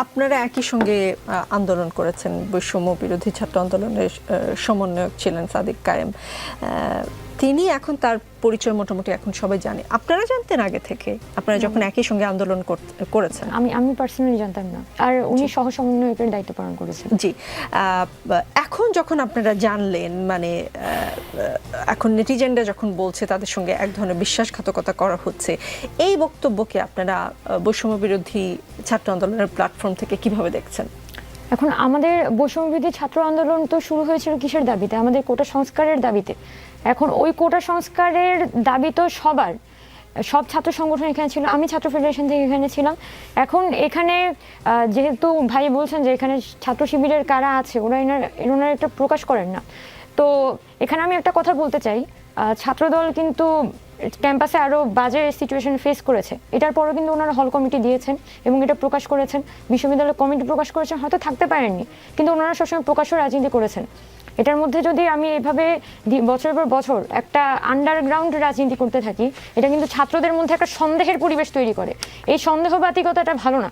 আপনারা একই সঙ্গে আন্দোলন করেছেন, বৈষম্য বিরোধী ছাত্র আন্দোলনের সমন্বয়ক ছিলেন সাদিক কায়েম। তিনি এখন তার পরিচয় মোটামুটি এখন সবাই জানে। আপনারা জানতেন আগে থেকে, আপনারা যখন একই সঙ্গে আন্দোলন করেছেন? আমি পার্সোনালি জানতাম না, আর উনি সহ সমন্বয়কের দায়িত্ব পালন করেছেন। জি, এখন যখন আপনারা জানলেন, মানে এখন নেটিজেনরা যখন বলছে তাদের সঙ্গে এক ধরনের বিশ্বাসঘাতকতা করা হচ্ছে, এই বক্তব্যকে আপনারা বৈষম্য বিরোধী ছাত্র আন্দোলনের প্ল্যাটফর্ম থেকে কিভাবে দেখছেন? এখন আমাদের বৈষম্যবিরোধী ছাত্র আন্দোলন তো শুরু হয়েছিল কিসের দাবিতে? আমাদের কোটা সংস্কারের দাবিতে। এখন ওই কোটা সংস্কারের দাবি তো সব ছাত্র সংগঠন এখানে ছিল, আমি ছাত্র ফেডারেশন থেকে এখানে ছিলাম। এখন এখানে যেহেতু ভাই বলছেন যে এখানে ছাত্র শিবিরের কারা আছে, ওনারা একটা প্রকাশ করেন না। তো এখানে আমি একটা কথা বলতে চাই, ছাত্রদল কিন্তু ক্যাম্পাসে আরও বাজে সিচুয়েশন ফেস করেছে, এটার পরও কিন্তু ওনারা হল কমিটি দিয়েছেন এবং এটা প্রকাশ করেছেন, বিশ্ববিদ্যালয় কমিটি প্রকাশ করেছেন, হয়তো থাকতে পারেননি, কিন্তু ওনারা সবসময় প্রকাশ্য রাজনীতি করেছেন। এটার মধ্যে যদি আমি এভাবে বছরের পর বছর একটা আন্ডারগ্রাউন্ড রাজনীতি করতে থাকি, এটা কিন্তু ছাত্রদের মধ্যে একটা সন্দেহের পরিবেশ তৈরি করে। এই সন্দেহবাতিকতাটা ভালো না।